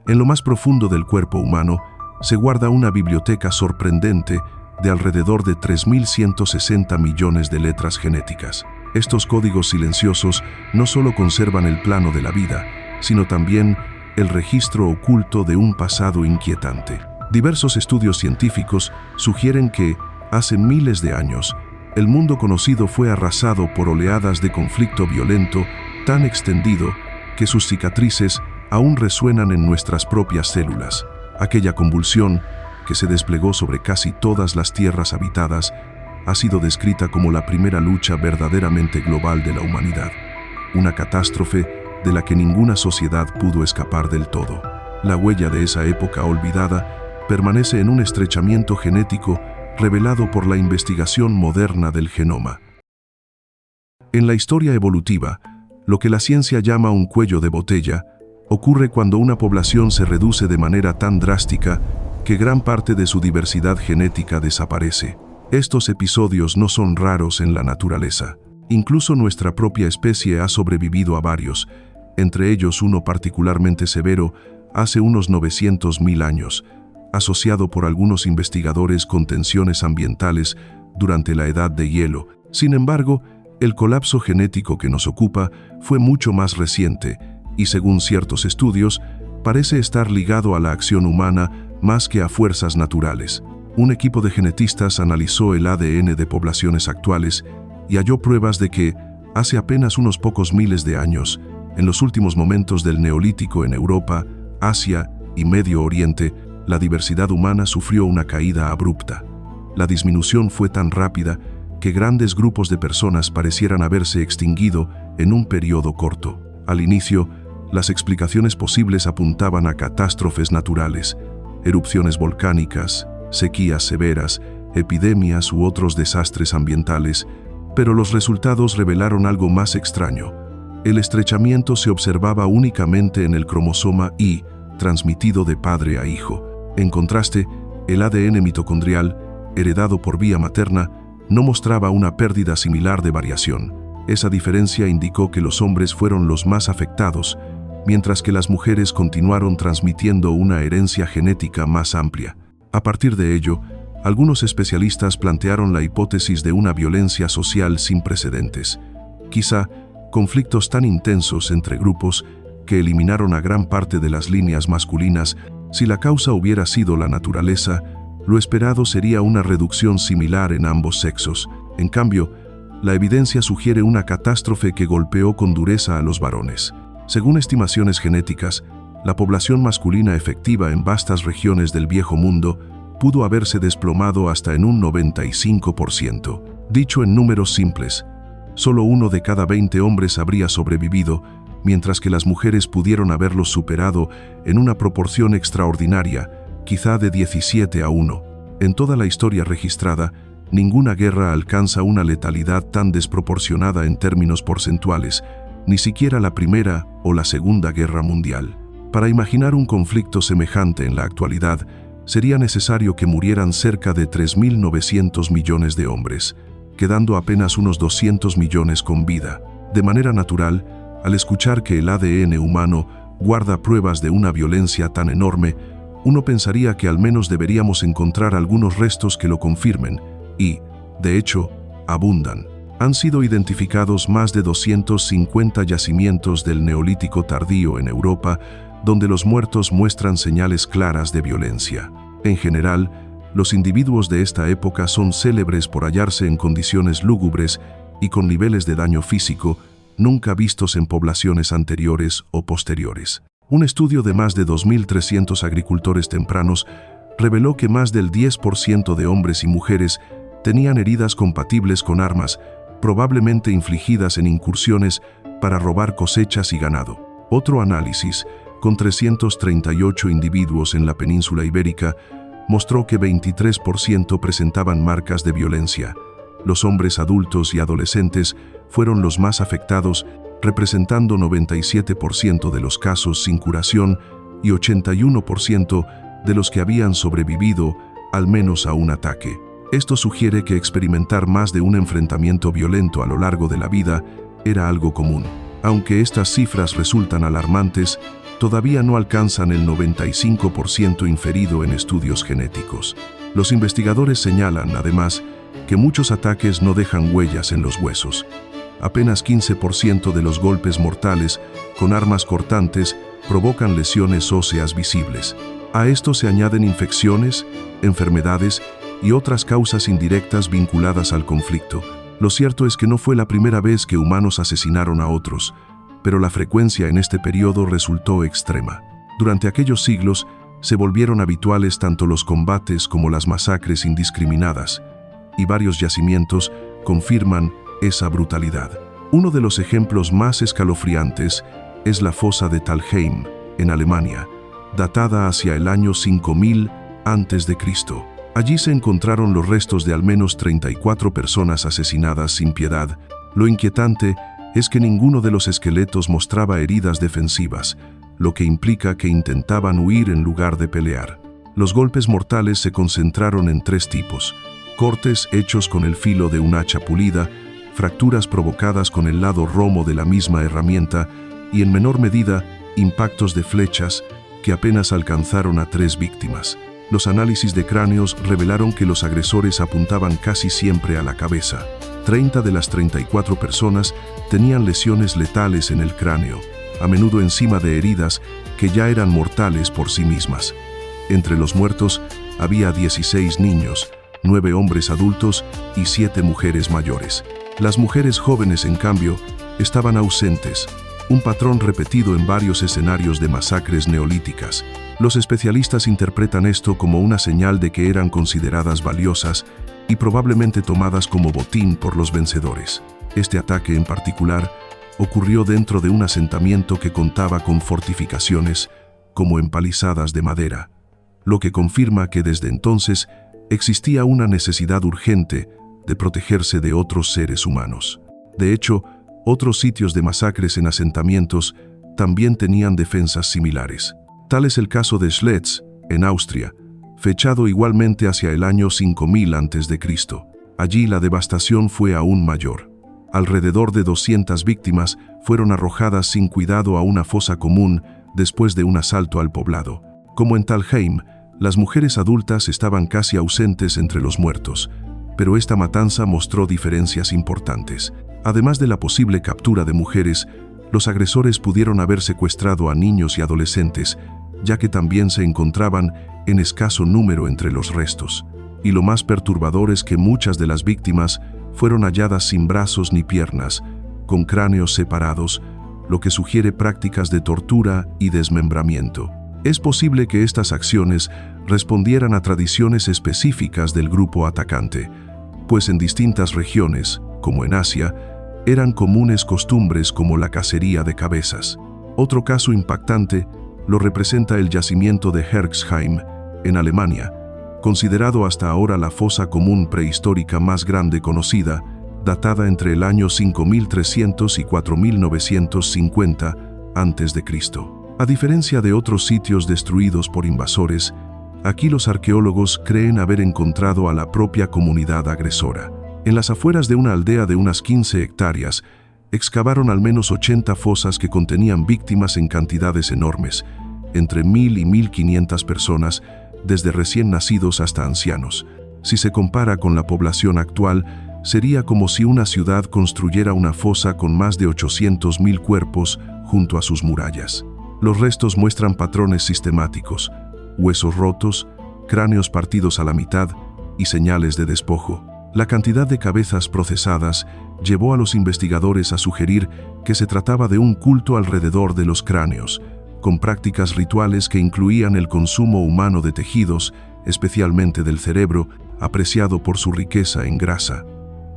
En lo más profundo del cuerpo humano se guarda una biblioteca sorprendente de alrededor de 3.160 millones de letras genéticas. Estos códigos silenciosos no solo conservan el plano de la vida, sino también el registro oculto de un pasado inquietante. Diversos estudios científicos sugieren que, hace miles de años, el mundo conocido fue arrasado por oleadas de conflicto violento tan extendido que sus cicatrices aún resuenan en nuestras propias células. Aquella convulsión, que se desplegó sobre casi todas las tierras habitadas, ha sido descrita como la primera lucha verdaderamente global de la humanidad, una catástrofe de la que ninguna sociedad pudo escapar del todo. La huella de esa época olvidada permanece en un estrechamiento genético revelado por la investigación moderna del genoma. En la historia evolutiva, lo que la ciencia llama un cuello de botella ocurre cuando una población se reduce de manera tan drástica que gran parte de su diversidad genética desaparece. Estos episodios no son raros en la naturaleza. Incluso nuestra propia especie ha sobrevivido a varios, entre ellos uno particularmente severo hace unos 900.000 años, asociado por algunos investigadores con tensiones ambientales durante la Edad de Hielo. Sin embargo, el colapso genético que nos ocupa fue mucho más reciente y, según ciertos estudios, parece estar ligado a la acción humana más que a fuerzas naturales. Un equipo de genetistas analizó el ADN de poblaciones actuales y halló pruebas de que, hace apenas unos pocos miles de años, en los últimos momentos del Neolítico en Europa, Asia y Medio Oriente, la diversidad humana sufrió una caída abrupta. La disminución fue tan rápida que grandes grupos de personas parecieran haberse extinguido en un periodo corto. Al inicio, las explicaciones posibles apuntaban a catástrofes naturales, erupciones volcánicas, sequías severas, epidemias u otros desastres ambientales, pero los resultados revelaron algo más extraño. El estrechamiento se observaba únicamente en el cromosoma Y, transmitido de padre a hijo. En contraste, el ADN mitocondrial, heredado por vía materna, no mostraba una pérdida similar de variación. Esa diferencia indicó que los hombres fueron los más afectados, mientras que las mujeres continuaron transmitiendo una herencia genética más amplia. A partir de ello, algunos especialistas plantearon la hipótesis de una violencia social sin precedentes. Quizá conflictos tan intensos entre grupos que eliminaron a gran parte de las líneas masculinas. Si la causa hubiera sido la naturaleza, lo esperado sería una reducción similar en ambos sexos. En cambio, la evidencia sugiere una catástrofe que golpeó con dureza a los varones. Según estimaciones genéticas, la población masculina efectiva en vastas regiones del Viejo Mundo pudo haberse desplomado hasta en un 95%. Dicho en números simples, solo 1 de cada 20 hombres habría sobrevivido, mientras que las mujeres pudieron haberlos superado en una proporción extraordinaria, quizá de 17-1. En toda la historia registrada, ninguna guerra alcanza una letalidad tan desproporcionada en términos porcentuales, ni siquiera la Primera o la Segunda Guerra Mundial. Para imaginar un conflicto semejante en la actualidad, sería necesario que murieran cerca de 3.900 millones de hombres, quedando apenas unos 200 millones con vida. De manera natural, al escuchar que el ADN humano guarda pruebas de una violencia tan enorme, uno pensaría que al menos deberíamos encontrar algunos restos que lo confirmen, y, de hecho, abundan. Han sido identificados más de 250 yacimientos del Neolítico tardío en Europa, donde los muertos muestran señales claras de violencia. En general, los individuos de esta época son célebres por hallarse en condiciones lúgubres y con niveles de daño físico nunca vistos en poblaciones anteriores o posteriores. Un estudio de más de 2.300 agricultores tempranos reveló que más del 10% de hombres y mujeres tenían heridas compatibles con armas, probablemente infligidas en incursiones para robar cosechas y ganado. Otro análisis, con 338 individuos en la península ibérica, mostró que 23% presentaban marcas de violencia. Los hombres adultos y adolescentes fueron los más afectados, representando 97% de los casos sin curación y 81% de los que habían sobrevivido al menos a un ataque. Esto sugiere que experimentar más de un enfrentamiento violento a lo largo de la vida era algo común. Aunque estas cifras resultan alarmantes, todavía no alcanzan el 95% inferido en estudios genéticos. Los investigadores señalan, además, que muchos ataques no dejan huellas en los huesos. Apenas 15% de los golpes mortales con armas cortantes provocan lesiones óseas visibles. A esto se añaden infecciones, enfermedades y otras causas indirectas vinculadas al conflicto. Lo cierto es que no fue la primera vez que humanos asesinaron a otros, pero la frecuencia en este periodo resultó extrema. Durante aquellos siglos se volvieron habituales tanto los combates como las masacres indiscriminadas, y varios yacimientos confirman esa brutalidad. Uno de los ejemplos más escalofriantes es la fosa de Thalheim, en Alemania, datada hacia el año 5000 a.C. Allí se encontraron los restos de al menos 34 personas asesinadas sin piedad. Lo inquietante es que ninguno de los esqueletos mostraba heridas defensivas, lo que implica que intentaban huir en lugar de pelear. Los golpes mortales se concentraron en 3 tipos: cortes hechos con el filo de un hacha pulida, fracturas provocadas con el lado romo de la misma herramienta y, en menor medida, impactos de flechas que apenas alcanzaron a 3 víctimas. Los análisis de cráneos revelaron que los agresores apuntaban casi siempre a la cabeza. 30 de las 34 personas tenían lesiones letales en el cráneo, a menudo encima de heridas que ya eran mortales por sí mismas. Entre los muertos había 16 niños, 9 hombres adultos y 7 mujeres mayores. Las mujeres jóvenes, en cambio, estaban ausentes, un patrón repetido en varios escenarios de masacres neolíticas. Los especialistas interpretan esto como una señal de que eran consideradas valiosas y probablemente tomadas como botín por los vencedores. Este ataque en particular ocurrió dentro de un asentamiento que contaba con fortificaciones, como empalizadas de madera, lo que confirma que desde entonces existía una necesidad urgente de protegerse de otros seres humanos. De hecho, otros sitios de masacres en asentamientos también tenían defensas similares. Tal es el caso de Schletz, en Austria, fechado igualmente hacia el año 5000 a.C. Allí la devastación fue aún mayor. Alrededor de 200 víctimas fueron arrojadas sin cuidado a una fosa común después de un asalto al poblado. Como en Thalheim, las mujeres adultas estaban casi ausentes entre los muertos, pero esta matanza mostró diferencias importantes. Además de la posible captura de mujeres, los agresores pudieron haber secuestrado a niños y adolescentes, ya que también se encontraban en escaso número entre los restos. Y lo más perturbador es que muchas de las víctimas fueron halladas sin brazos ni piernas, con cráneos separados, lo que sugiere prácticas de tortura y desmembramiento. Es posible que estas acciones respondieran a tradiciones específicas del grupo atacante, pues en distintas regiones, como en Asia, eran comunes costumbres como la cacería de cabezas. Otro caso impactante lo representa el yacimiento de Herxheim, en Alemania, considerado hasta ahora la fosa común prehistórica más grande conocida, datada entre el año 5300 y 4950 a.C. A diferencia de otros sitios destruidos por invasores, aquí los arqueólogos creen haber encontrado a la propia comunidad agresora. En las afueras de una aldea de unas 15 hectáreas, excavaron al menos 80 fosas que contenían víctimas en cantidades enormes, entre 1000 y 1500 personas, desde recién nacidos hasta ancianos. Si se compara con la población actual, sería como si una ciudad construyera una fosa con más de 800.000 cuerpos junto a sus murallas. Los restos muestran patrones sistemáticos: huesos rotos, cráneos partidos a la mitad y señales de despojo. La cantidad de cabezas procesadas llevó a los investigadores a sugerir que se trataba de un culto alrededor de los cráneos, con prácticas rituales que incluían el consumo humano de tejidos, especialmente del cerebro, apreciado por su riqueza en grasa.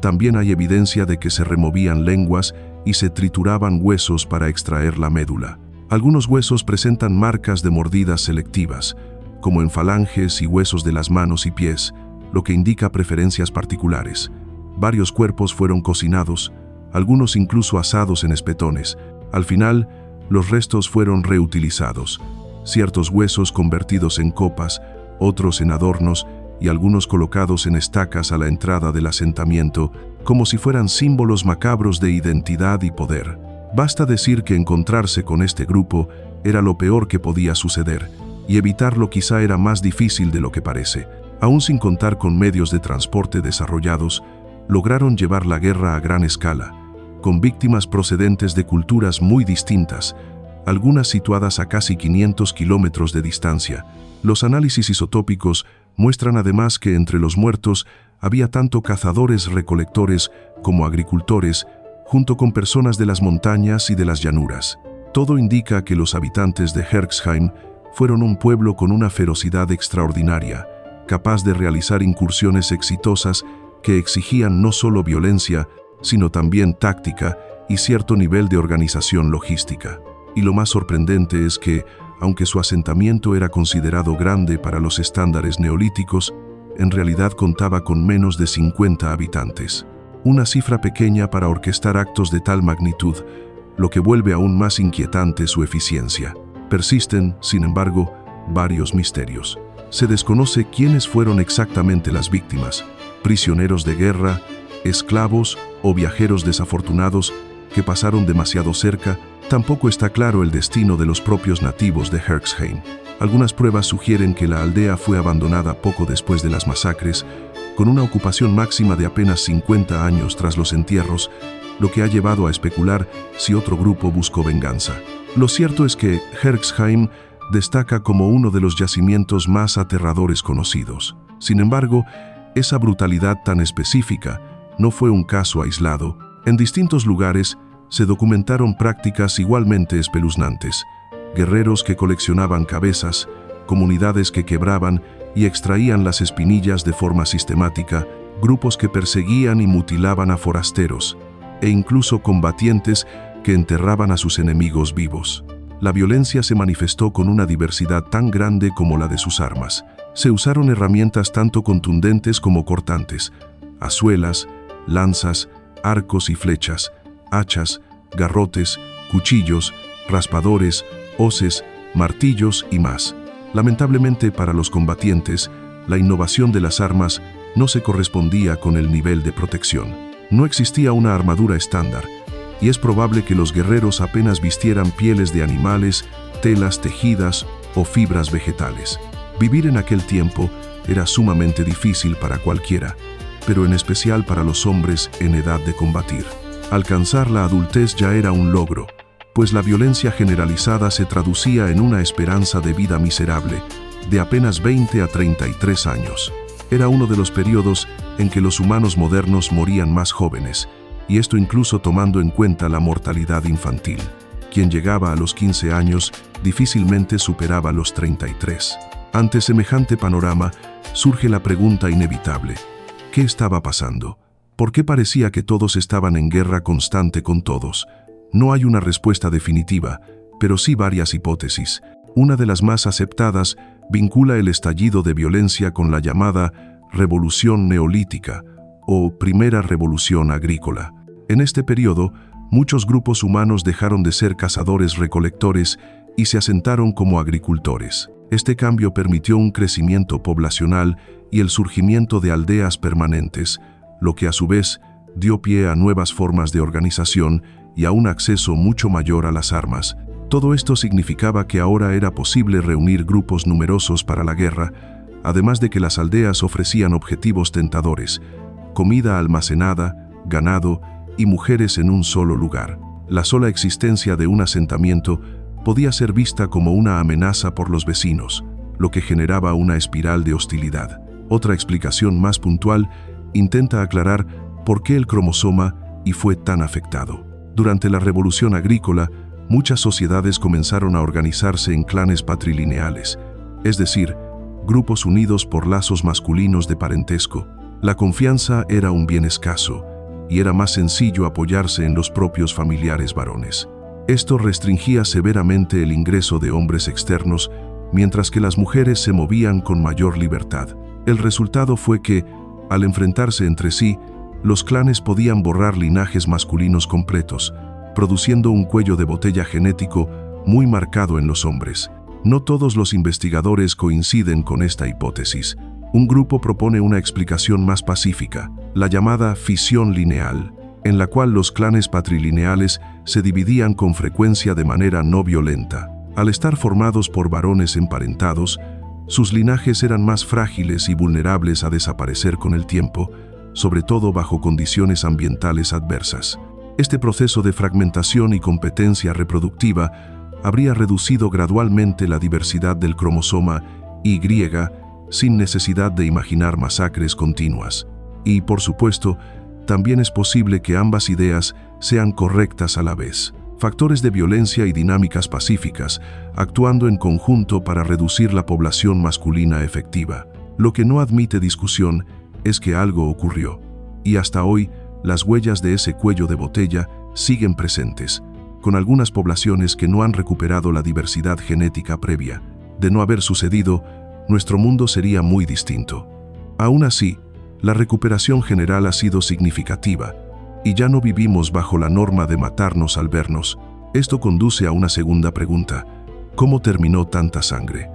También hay evidencia de que se removían lenguas y se trituraban huesos para extraer la médula. Algunos huesos presentan marcas de mordidas selectivas, como en falanges y huesos de las manos y pies, lo que indica preferencias particulares. Varios cuerpos fueron cocinados, algunos incluso asados en espetones. Al final, los restos fueron reutilizados, ciertos huesos convertidos en copas, otros en adornos y algunos colocados en estacas a la entrada del asentamiento, como si fueran símbolos macabros de identidad y poder. Basta decir que encontrarse con este grupo era lo peor que podía suceder, y evitarlo quizá era más difícil de lo que parece. Aún sin contar con medios de transporte desarrollados, lograron llevar la guerra a gran escala, con víctimas procedentes de culturas muy distintas, algunas situadas a casi 500 kilómetros de distancia. Los análisis isotópicos muestran además que entre los muertos había tanto cazadores-recolectores como agricultores, junto con personas de las montañas y de las llanuras. Todo indica que los habitantes de Herxheim fueron un pueblo con una ferocidad extraordinaria, capaz de realizar incursiones exitosas que exigían no solo violencia, sino también táctica y cierto nivel de organización logística. Y lo más sorprendente es que, aunque su asentamiento era considerado grande para los estándares neolíticos, en realidad contaba con menos de 50 habitantes. Una cifra pequeña para orquestar actos de tal magnitud, lo que vuelve aún más inquietante su eficiencia. Persisten, sin embargo, varios misterios. Se desconoce quiénes fueron exactamente las víctimas: prisioneros de guerra, esclavos o viajeros desafortunados que pasaron demasiado cerca. Tampoco está claro el destino de los propios nativos de Herxheim. Algunas pruebas sugieren que la aldea fue abandonada poco después de las masacres, con una ocupación máxima de apenas 50 años tras los entierros, lo que ha llevado a especular si otro grupo buscó venganza. Lo cierto es que Herxheim destaca como uno de los yacimientos más aterradores conocidos. Sin embargo, esa brutalidad tan específica no fue un caso aislado. En distintos lugares se documentaron prácticas igualmente espeluznantes: guerreros que coleccionaban cabezas, comunidades que quebraban y extraían las espinillas de forma sistemática, grupos que perseguían y mutilaban a forasteros, e incluso combatientes que enterraban a sus enemigos vivos. La violencia se manifestó con una diversidad tan grande como la de sus armas. Se usaron herramientas tanto contundentes como cortantes: azuelas, lanzas, arcos y flechas, hachas, garrotes, cuchillos, raspadores, hoces, martillos y más. Lamentablemente para los combatientes, la innovación de las armas no se correspondía con el nivel de protección. No existía una armadura estándar, y es probable que los guerreros apenas vistieran pieles de animales, telas tejidas o fibras vegetales. Vivir en aquel tiempo era sumamente difícil para cualquiera, pero en especial para los hombres en edad de combatir. Alcanzar la adultez ya era un logro, pues la violencia generalizada se traducía en una esperanza de vida miserable, de apenas 20 a 33 años. Era uno de los periodos en que los humanos modernos morían más jóvenes, y esto incluso tomando en cuenta la mortalidad infantil. Quien llegaba a los 15 años difícilmente superaba los 33. Ante semejante panorama, surge la pregunta inevitable: ¿qué estaba pasando? ¿Por qué parecía que todos estaban en guerra constante con todos? No hay una respuesta definitiva, pero sí varias hipótesis. Una de las más aceptadas vincula el estallido de violencia con la llamada Revolución Neolítica o Primera Revolución Agrícola. En este periodo, muchos grupos humanos dejaron de ser cazadores-recolectores y se asentaron como agricultores. Este cambio permitió un crecimiento poblacional y el surgimiento de aldeas permanentes, lo que a su vez dio pie a nuevas formas de organización y a un acceso mucho mayor a las armas. Todo esto significaba que ahora era posible reunir grupos numerosos para la guerra, además de que las aldeas ofrecían objetivos tentadores: comida almacenada, ganado y mujeres en un solo lugar. La sola existencia de un asentamiento podía ser vista como una amenaza por los vecinos, lo que generaba una espiral de hostilidad. Otra explicación más puntual intenta aclarar por qué el cromosoma y fue tan afectado. Durante la Revolución Agrícola, muchas sociedades comenzaron a organizarse en clanes patrilineales, es decir, grupos unidos por lazos masculinos de parentesco. La confianza era un bien escaso, y era más sencillo apoyarse en los propios familiares varones. Esto restringía severamente el ingreso de hombres externos, mientras que las mujeres se movían con mayor libertad. El resultado fue que, al enfrentarse entre sí, los clanes podían borrar linajes masculinos completos, produciendo un cuello de botella genético muy marcado en los hombres. No todos los investigadores coinciden con esta hipótesis. Un grupo propone una explicación más pacífica, la llamada fisión lineal, en la cual los clanes patrilineales se dividían con frecuencia de manera no violenta. Al estar formados por varones emparentados, sus linajes eran más frágiles y vulnerables a desaparecer con el tiempo, sobre todo bajo condiciones ambientales adversas. Este proceso de fragmentación y competencia reproductiva habría reducido gradualmente la diversidad del cromosoma Y, sin necesidad de imaginar masacres continuas. Y, por supuesto, también es posible que ambas ideas sean correctas a la vez. Factores de violencia y dinámicas pacíficas, actuando en conjunto para reducir la población masculina efectiva. Lo que no admite discusión es que algo ocurrió. Y hasta hoy, las huellas de ese cuello de botella siguen presentes, con algunas poblaciones que no han recuperado la diversidad genética previa. De no haber sucedido, nuestro mundo sería muy distinto. Aún así, la recuperación general ha sido significativa, y ya no vivimos bajo la norma de matarnos al vernos. Esto conduce a una segunda pregunta: ¿cómo terminó tanta sangre?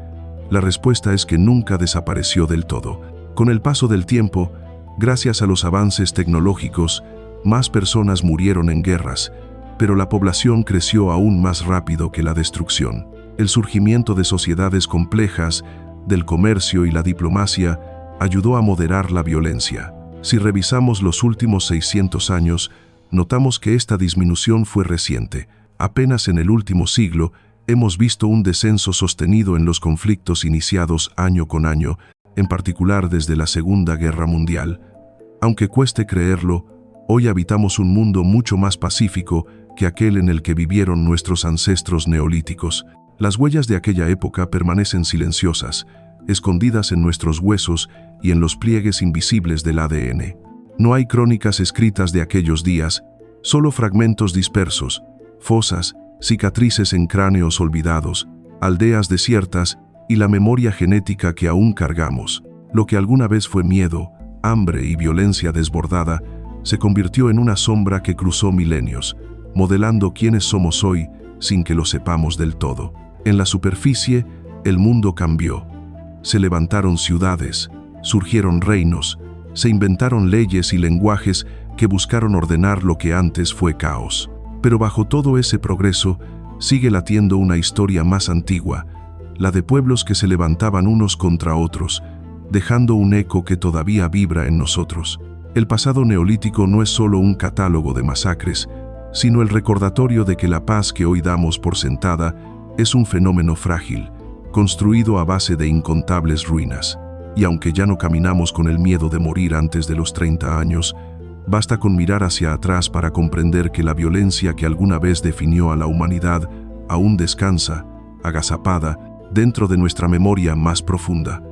La respuesta es que nunca desapareció del todo. Con el paso del tiempo, gracias a los avances tecnológicos, más personas murieron en guerras, pero la población creció aún más rápido que la destrucción. El surgimiento de sociedades complejas, del comercio y la diplomacia ayudó a moderar la violencia. Si revisamos los últimos 600 años, notamos que esta disminución fue reciente. Apenas en el último siglo hemos visto un descenso sostenido en los conflictos iniciados año con año, en particular desde la Segunda Guerra Mundial. Aunque cueste creerlo, hoy habitamos un mundo mucho más pacífico que aquel en el que vivieron nuestros ancestros neolíticos. Las huellas de aquella época permanecen silenciosas, escondidas en nuestros huesos y en los pliegues invisibles del ADN. No hay crónicas escritas de aquellos días, solo fragmentos dispersos, fosas, cicatrices en cráneos olvidados, aldeas desiertas y la memoria genética que aún cargamos. Lo que alguna vez fue miedo, hambre y violencia desbordada, se convirtió en una sombra que cruzó milenios, modelando quiénes somos hoy sin que lo sepamos del todo. En la superficie, el mundo cambió. Se levantaron ciudades, surgieron reinos, se inventaron leyes y lenguajes que buscaron ordenar lo que antes fue caos. Pero bajo todo ese progreso, sigue latiendo una historia más antigua, la de pueblos que se levantaban unos contra otros, dejando un eco que todavía vibra en nosotros. El pasado neolítico no es solo un catálogo de masacres, sino el recordatorio de que la paz que hoy damos por sentada es un fenómeno frágil, construido a base de incontables ruinas. Y aunque ya no caminamos con el miedo de morir antes de los 30 años, basta con mirar hacia atrás para comprender que la violencia que alguna vez definió a la humanidad aún descansa, agazapada, dentro de nuestra memoria más profunda.